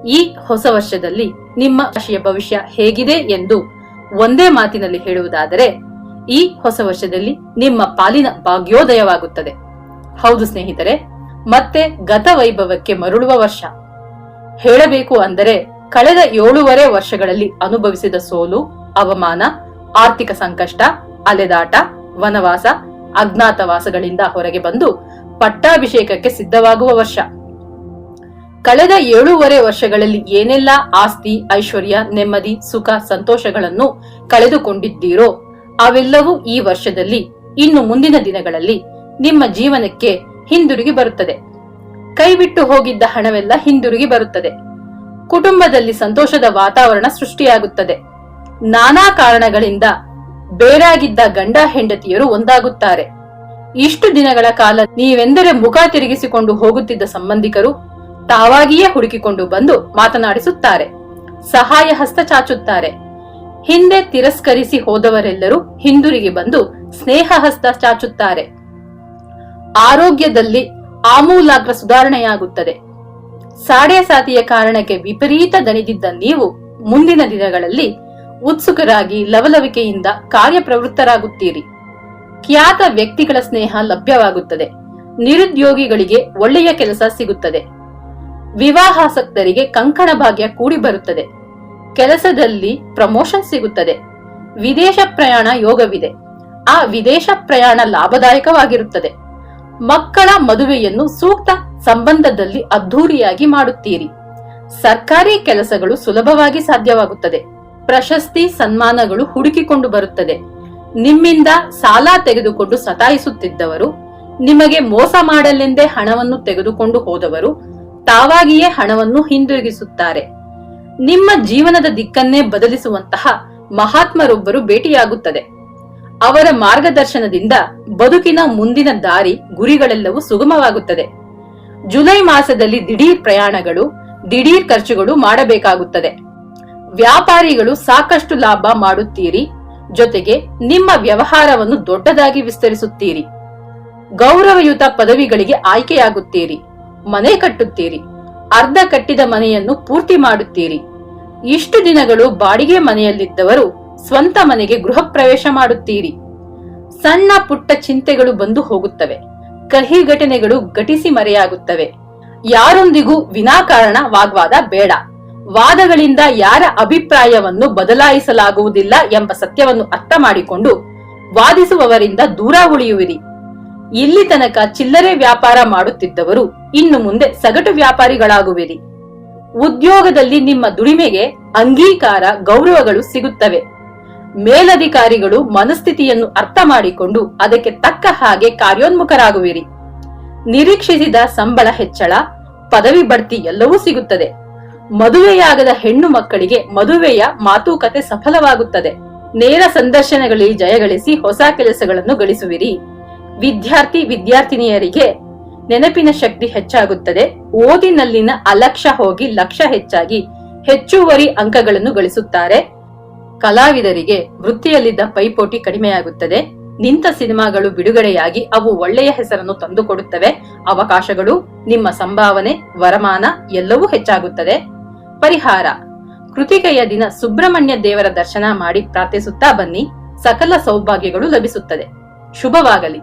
ಈ ಹೊಸ ವರ್ಷದಲ್ಲಿ ನಿಮ್ಮ ರಾಶಿಯ ಭವಿಷ್ಯ ಹೇಗಿದೆ ಎಂದು ಒಂದೇ ಮಾತಿನಲ್ಲಿ ಹೇಳುವುದಾದರೆ, ಈ ಹೊಸ ವರ್ಷದಲ್ಲಿ ನಿಮ್ಮ ಪಾಲಿನ ಭಾಗ್ಯೋದಯವಾಗುತ್ತದೆ. ಹೌದು ಸ್ನೇಹಿತರೆ, ಮತ್ತೆ ಗತ ವೈಭವಕ್ಕೆ ಮರಳುವ ವರ್ಷ. ಹೇಳಬೇಕು ಅಂದರೆ ಕಳೆದ 7.5 ವರ್ಷಗಳಲ್ಲಿ ಅನುಭವಿಸಿದ ಸೋಲು, ಅವಮಾನ, ಆರ್ಥಿಕ ಸಂಕಷ್ಟ, ಅಲೆದಾಟ, ವನವಾಸ, ಅಜ್ಞಾತವಾಸಗಳಿಂದ ಹೊರಗೆ ಬಂದು ಪಟ್ಟಾಭಿಷೇಕಕ್ಕೆ ಸಿದ್ಧವಾಗುವ ವರ್ಷ. ಕಳೆದ 7.5 ವರ್ಷಗಳಲ್ಲಿ ಏನೆಲ್ಲಾ ಆಸ್ತಿ, ಐಶ್ವರ್ಯ, ನೆಮ್ಮದಿ, ಸುಖ, ಸಂತೋಷಗಳನ್ನು ಕಳೆದುಕೊಂಡಿದ್ದೀರೋ ಅವೆಲ್ಲವೂ ಈ ವರ್ಷದಲ್ಲಿ, ಇನ್ನು ಮುಂದಿನ ದಿನಗಳಲ್ಲಿ ನಿಮ್ಮ ಜೀವನಕ್ಕೆ ಹಿಂದಿರುಗಿ ಬರುತ್ತದೆ. ಕೈಬಿಟ್ಟು ಹೋಗಿದ್ದ ಹಣವೆಲ್ಲ ಹಿಂದಿರುಗಿ ಬರುತ್ತದೆ. ಕುಟುಂಬದಲ್ಲಿ ಸಂತೋಷದ ವಾತಾವರಣ ಸೃಷ್ಟಿಯಾಗುತ್ತದೆ. ನಾನಾ ಕಾರಣಗಳಿಂದ ಬೇರಾಗಿದ್ದ ಗಂಡ ಹೆಂಡತಿಯರು ಒಂದಾಗುತ್ತಾರೆ. ಇಷ್ಟು ದಿನಗಳ ಕಾಲ ನೀವೆಂದರೆ ಮುಖ ತಿರುಗಿಸಿಕೊಂಡು ಹೋಗುತ್ತಿದ್ದ ಸಂಬಂಧಿಕರು ತಾವಾಗಿಯೇ ಹುಡುಕಿಕೊಂಡು ಬಂದು ಮಾತನಾಡಿಸುತ್ತಾರೆ, ಸಹಾಯ ಹಸ್ತ ಚಾಚುತ್ತಾರೆ. ಹಿಂದೆ ತಿರಸ್ಕರಿಸಿ ಹೋದವರೆಲ್ಲರೂ ಹಿಂದಿರುಗಿ ಬಂದು ಸ್ನೇಹ ಹಸ್ತ ಚಾಚುತ್ತಾರೆ. ಆರೋಗ್ಯದಲ್ಲಿ ಆಮೂಲಾಗ್ರ ಸುಧಾರಣೆಯಾಗುತ್ತದೆ. ಸಾಡೆ ಸಾತಿಯ ಕಾರಣಕ್ಕೆ ವಿಪರೀತ ದಣಿದಿದ್ದ ನೀವು ಮುಂದಿನ ದಿನಗಳಲ್ಲಿ ಉತ್ಸುಕರಾಗಿ ಲವಲವಿಕೆಯಿಂದ ಕಾರ್ಯಪ್ರವೃತ್ತರಾಗುತ್ತೀರಿ. ಖ್ಯಾತ ವ್ಯಕ್ತಿಗಳ ಸ್ನೇಹ ಲಭ್ಯವಾಗುತ್ತದೆ. ನಿರುದ್ಯೋಗಿಗಳಿಗೆ ಒಳ್ಳೆಯ ಕೆಲಸ ಸಿಗುತ್ತದೆ. ವಿವಾಹಾಸಕ್ತರಿಗೆ ಕಂಕಣ ಭಾಗ್ಯ ಕೂಡಿ ಬರುತ್ತದೆ. ಕೆಲಸದಲ್ಲಿ ಪ್ರಮೋಷನ್ ಸಿಗುತ್ತದೆ. ವಿದೇಶ ಪ್ರಯಾಣ ಯೋಗವಿದೆ. ಆ ವಿದೇಶ ಪ್ರಯಾಣ ಲಾಭದಾಯಕವಾಗಿರುತ್ತದೆ. ಮಕ್ಕಳ ಮದುವೆಯನ್ನು ಸೂಕ್ತ ಸಂಬಂಧದಲ್ಲಿ ಅದ್ಧೂರಿಯಾಗಿ ಮಾಡುತ್ತೀರಿ. ಸರ್ಕಾರಿ ಕೆಲಸಗಳು ಸುಲಭವಾಗಿ ಸಾಧ್ಯವಾಗುತ್ತದೆ. ಪ್ರಶಸ್ತಿ, ಸನ್ಮಾನಗಳು ಹುಡುಕಿಕೊಂಡು ಬರುತ್ತದೆ. ನಿಮ್ಮಿಂದ ಸಾಲ ತೆಗೆದುಕೊಂಡು ಸತಾಯಿಸುತ್ತಿದ್ದವರು, ನಿಮಗೆ ಮೋಸ ಮಾಡಲೆಂದೇ ಹಣವನ್ನು ತೆಗೆದುಕೊಂಡು ಹೋದವರು ತಾವಾಗಿಯೇ ಹಣವನ್ನು ಹಿಂದಿರುಗಿಸುತ್ತಾರೆ. ನಿಮ್ಮ ಜೀವನದ ದಿಕ್ಕನ್ನೇ ಬದಲಿಸುವಂತಹ ಮಹಾತ್ಮರೊಬ್ಬರು ಭೇಟಿಯಾಗುತ್ತದೆ. ಅವರ ಮಾರ್ಗದರ್ಶನದಿಂದ ಬದುಕಿನ ಮುಂದಿನ ದಾರಿ, ಗುರಿಗಳೆಲ್ಲವೂ ಸುಗಮವಾಗುತ್ತದೆ. ಜುಲೈ ಮಾಸದಲ್ಲಿ ದಿಢೀರ್ ಪ್ರಯಾಣಗಳು, ದಿಢೀರ್ ಖರ್ಚುಗಳು ಮಾಡಬೇಕಾಗುತ್ತದೆ. ವ್ಯಾಪಾರಿಗಳು ಸಾಕಷ್ಟು ಲಾಭ ಮಾಡುತ್ತೀರಿ. ಜೊತೆಗೆ ನಿಮ್ಮ ವ್ಯವಹಾರವನ್ನು ದೊಡ್ಡದಾಗಿ ವಿಸ್ತರಿಸುತ್ತೀರಿ. ಗೌರವಯುತ ಪದವಿಗಳಿಗೆ ಆಯ್ಕೆಯಾಗುತ್ತೀರಿ. ಮನೆ ಕಟ್ಟುತ್ತೀರಿ. ಅರ್ಧ ಕಟ್ಟಿದ ಮನೆಯನ್ನು ಪೂರ್ತಿ ಮಾಡುತ್ತೀರಿ. ಇಷ್ಟು ದಿನಗಳು ಬಾಡಿಗೆ ಮನೆಯಲ್ಲಿದ್ದವರು ಸ್ವಂತ ಮನೆಗೆ ಗೃಹ ಪ್ರವೇಶ ಮಾಡುತ್ತೀರಿ. ಸಣ್ಣ ಪುಟ್ಟ ಚಿಂತೆಗಳು ಬಂದು ಹೋಗುತ್ತವೆ. ಕಹಿ ಘಟನೆಗಳು ಘಟಿಸಿ ಮರೆಯಾಗುತ್ತವೆ. ಯಾರೊಂದಿಗೂ ವಿನಾಕಾರಣ ವಾಗ್ವಾದ ಬೇಡ. ವಾದಗಳಿಂದ ಯಾರ ಅಭಿಪ್ರಾಯವನ್ನು ಬದಲಾಯಿಸಲಾಗುವುದಿಲ್ಲ ಎಂಬ ಸತ್ಯವನ್ನು ಅರ್ಥ ಮಾಡಿಕೊಂಡು ವಾದಿಸುವವರಿಂದ ದೂರ ಉಳಿಯುವಿರಿ. ಇಲ್ಲಿ ತನಕ ಚಿಲ್ಲರೆ ವ್ಯಾಪಾರ ಮಾಡುತ್ತಿದ್ದವರು ಇನ್ನು ಮುಂದೆ ಸಗಟು ವ್ಯಾಪಾರಿಗಳಾಗುವಿರಿ. ಉದ್ಯೋಗದಲ್ಲಿ ನಿಮ್ಮ ದುಡಿಮೆಗೆ ಅಂಗೀಕಾರ, ಗೌರವಗಳು ಸಿಗುತ್ತವೆ. ಮೇಲಧಿಕಾರಿಗಳು ಮನಸ್ಥಿತಿಯನ್ನು ಅರ್ಥ ಮಾಡಿಕೊಂಡು ಅದಕ್ಕೆ ತಕ್ಕ ಹಾಗೆ ಕಾರ್ಯೋನ್ಮುಖರಾಗುವಿರಿ. ನಿರೀಕ್ಷಿಸಿದ ಸಂಬಳ ಹೆಚ್ಚಳ, ಪದವಿ ಬಡ್ತಿ ಎಲ್ಲವೂ ಸಿಗುತ್ತದೆ. ಮದುವೆಯಾಗದ ಹೆಣ್ಣು ಮಕ್ಕಳಿಗೆ ಮದುವೆಯ ಮಾತುಕತೆ ಸಫಲವಾಗುತ್ತದೆ. ನೇರ ಸಂದರ್ಶನಗಳಲ್ಲಿ ಜಯಗಳಿಸಿ ಹೊಸ ಕೆಲಸಗಳನ್ನು ಗಳಿಸುವಿರಿ. ವಿದ್ಯಾರ್ಥಿನಿಯರಿಗೆ ನೆನಪಿನ ಶಕ್ತಿ ಹೆಚ್ಚಾಗುತ್ತದೆ. ಓದಿನಲ್ಲಿನ ಅಲಕ್ಷ್ಯ ಹೋಗಿ ಲಕ್ಷ್ಯ ಹೆಚ್ಚಾಗಿ ಹೆಚ್ಚುವರಿ ಅಂಕಗಳನ್ನು ಗಳಿಸುತ್ತಾರೆ. ಕಲಾವಿದರಿಗೆ ವೃತ್ತಿಯಲ್ಲಿದ್ದ ಪೈಪೋಟಿ ಕಡಿಮೆಯಾಗುತ್ತದೆ. ನಿಂತ ಸಿನಿಮಾಗಳು ಬಿಡುಗಡೆಯಾಗಿ ಅವು ಒಳ್ಳೆಯ ಹೆಸರನ್ನು ತಂದುಕೊಡುತ್ತವೆ. ಅವಕಾಶಗಳು, ನಿಮ್ಮ ಸಂಭಾವನೆ, ವರಮಾನ ಎಲ್ಲವೂ ಹೆಚ್ಚಾಗುತ್ತದೆ. ಪರಿಹಾರ: ಕೃತಿಕೆಯ ದಿನ ಸುಬ್ರಹ್ಮಣ್ಯ ದೇವರ ದರ್ಶನ ಮಾಡಿ ಪ್ರಾರ್ಥಿಸುತ್ತಾ ಬನ್ನಿ. ಸಕಲ ಸೌಭಾಗ್ಯಗಳು ಲಭಿಸುತ್ತದೆ. ಶುಭವಾಗಲಿ.